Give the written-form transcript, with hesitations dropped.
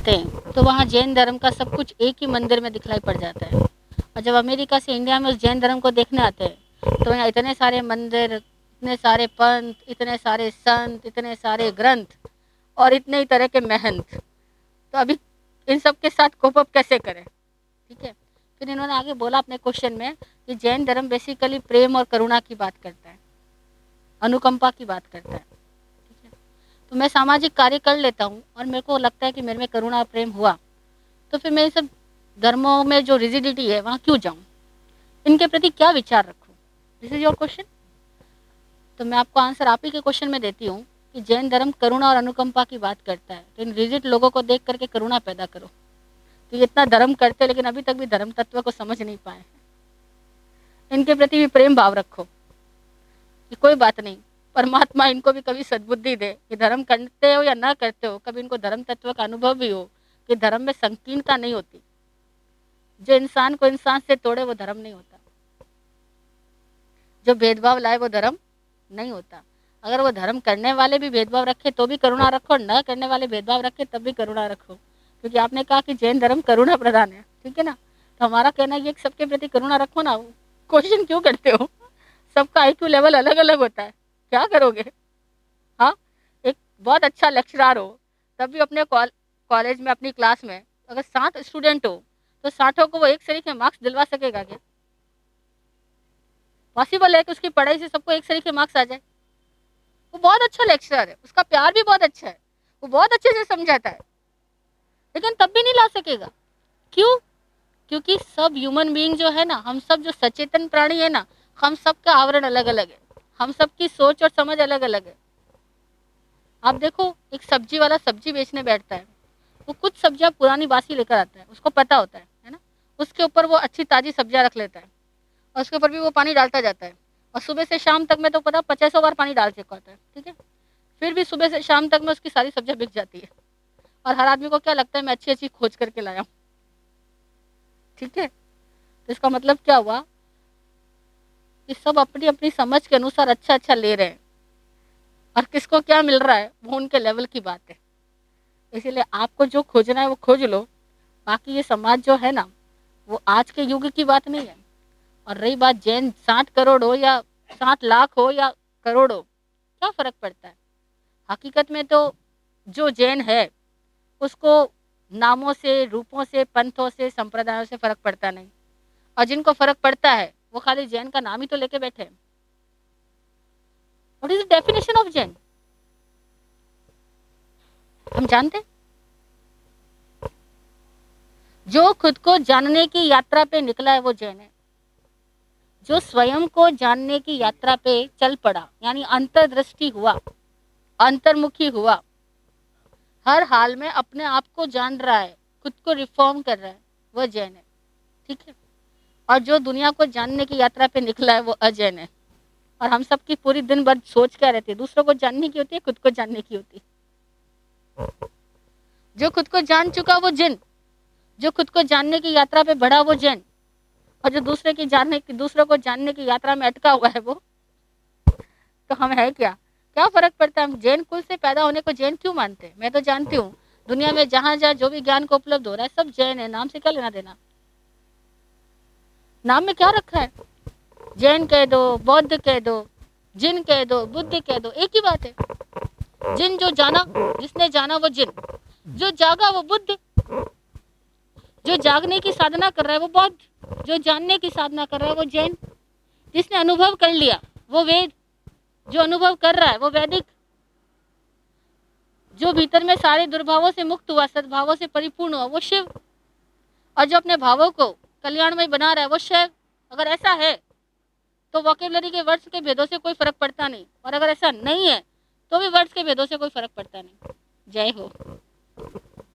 जाते हैं तो वहाँ जैन धर्म का सब कुछ एक ही मंदिर में दिखलाई पड़ जाता है। और जब अमेरिका से इंडिया में उस जैन धर्म को देखने आते हैं तो यहाँ इतने सारे मंदिर, इतने सारे पंथ, इतने सारे संत, इतने सारे ग्रंथ और इतने ही तरह के महंत। तो अभी इन सब के साथ कोप अप कैसे करें? ठीक है। फिर इन्होंने आगे बोला अपने क्वेश्चन में कि जैन धर्म बेसिकली प्रेम और करुणा की बात करता है, अनुकंपा की बात करता है। ठीक है। तो मैं सामाजिक कार्य कर लेता हूँ और मेरे को लगता है कि मेरे में करुणा और प्रेम हुआ, तो फिर मैं इन सब धर्मों में जो रिजिडिटी है वहाँ क्यों जाऊँ, इनके प्रति क्या विचार रखूँ? This is your question. तो मैं आपको आंसर आप ही के क्वेश्चन में देती हूँ कि जैन धर्म करुणा और अनुकंपा की बात करता है। तो इन रिजिड लोगों को देख करके करुणा पैदा करो। तो ये इतना धर्म करते लेकिन अभी तक भी धर्म तत्व को समझ नहीं पाए हैं। इनके प्रति भी प्रेम भाव रखो कि कोई बात नहीं, परमात्मा इनको भी कभी सद्बुद्धि दे कि धर्म करते हो या ना करते हो, कभी इनको धर्म तत्व का अनुभव भी हो कि धर्म में संकीर्णता नहीं होती। जो इंसान को इंसान से तोड़े वो धर्म नहीं होता, जो भेदभाव लाए वो धर्म नहीं होता। अगर वो धर्म करने वाले भी भेदभाव रखे तो भी करुणा रखो, न करने वाले भेदभाव रखे तब भी करुणा रखो, क्योंकि आपने कहा कि जैन धर्म करुणा प्रधान है। ठीक है ना? तो हमारा कहना ये सबके प्रति करुणा रखो ना। क्वेश्चन क्यों करते हो? सबका आईक्यू लेवल अलग अलग होता है, क्या करोगे? हाँ, एक बहुत अच्छा लेक्चरर हो तब भी अपने कॉलेज में अपनी क्लास में अगर 7 स्टूडेंट हो तो 60 को वो एक सरीखे मार्क्स दिलवा सकेगा क्या? पॉसिबल है कि उसकी पढ़ाई से सबको एक सरीखे मार्क्स आ जाए? वो बहुत अच्छा लेक्चरर है, उसका प्यार भी बहुत अच्छा है, वो बहुत अच्छे से समझाता है, लेकिन तब भी नहीं ला सकेगा। क्यों? क्योंकि सब ह्यूमन बीइंग जो है ना, हम सब जो सचेतन प्राणी है ना, हम सबका आवरण अलग अलग है, हम सबकी सोच और समझ अलग अलग है। आप देखो, एक सब्जी वाला सब्जी बेचने बैठता है, वो कुछ सब्जियां पुरानी बासी लेकर आता है, उसको पता होता है ना, उसके ऊपर वो अच्छी ताजी सब्जियां रख लेता है और उसके ऊपर भी वो पानी डालता जाता है, और सुबह से शाम तक में तो पता 50 बार पानी डाल चुका होता है। ठीक है। फिर भी सुबह से शाम तक में उसकी सारी सब्जियां बिक जाती है और हर आदमी को क्या लगता है मैं अच्छी अच्छी खोज करके लाया हूँ। ठीक है। तो इसका मतलब क्या हुआ कि सब अपनी अपनी समझ के अनुसार अच्छा अच्छा ले रहे हैं, और किसको क्या मिल रहा है वो उनके लेवल की बात है। इसीलिए आपको जो खोजना है वो खोज लो। बाकी ये समाज जो है ना, वो आज के युग की बात नहीं है। और रही बात जैन 60 करोड़ हो या 60 लाख हो या करोड़ हो, क्या फर्क पड़ता है? हकीकत में तो जो जैन है उसको नामों से, रूपों से, पंथों से, संप्रदायों से फर्क पड़ता नहीं, और जिनको फर्क पड़ता है वो खाली जैन का नाम ही तो लेके बैठे हैं। What is the definition of Jain? हम जानते हैं? जो खुद को जानने की यात्रा पे निकला है वो जैन है। जो स्वयं को जानने की यात्रा पे चल पड़ा, यानी अंतर्दृष्टि हुआ, अंतर्मुखी हुआ, हर हाल में अपने आप को जान रहा है, खुद को रिफॉर्म कर रहा है, वह जैन है। ठीक है। और जो दुनिया को जानने की यात्रा पे निकला है वो अजैन है। और हम सबकी पूरी दिन भर सोच क्या रहती है? दूसरों को जानने की होती है, खुद को जानने की होती है। जो खुद को जान चुका वो जिन, जो खुद को जानने की यात्रा पे बढ़ा वो जैन, और जो दूसरों को जानने की यात्रा में अटका हुआ है वो, तो हम है क्या? क्या फर्क पड़ता है? हम जैन कुल से पैदा होने को जैन क्यों मानते हैं? मैं तो जानती हूँ दुनिया में जहां जहां जो भी ज्ञान को उपलब्ध हो रहा है सब जैन है। नाम से क्या लेना देना? नाम में क्या रखा है? जैन कह दो, बौद्ध कह दो, जिन कह दो, बुद्ध कह दो, एक ही बात है। जिन जो जाना, जिसने जाना वो जिन, जो जागा वो बुद्ध, जो जागने की साधना कर रहा है वो बौद्ध, जो जानने की साधना कर रहा है वो जैन, जिसने अनुभव कर लिया वो वेद, जो अनुभव कर रहा है वो वैदिक, जो भीतर में सारे दुर्भावों से मुक्त हुआ, सद्भावों से परिपूर्ण हुआ वो शिव, और जो अपने भावों को कल्याणमय बना रहा है वो शैव। अगर ऐसा है तो वोकेबलरी के वर्ड्स के भेदों से कोई फर्क पड़ता नहीं, और अगर ऐसा नहीं है तो भी वर्ड्स के भेदों से कोई फर्क पड़ता नहीं। जय हो।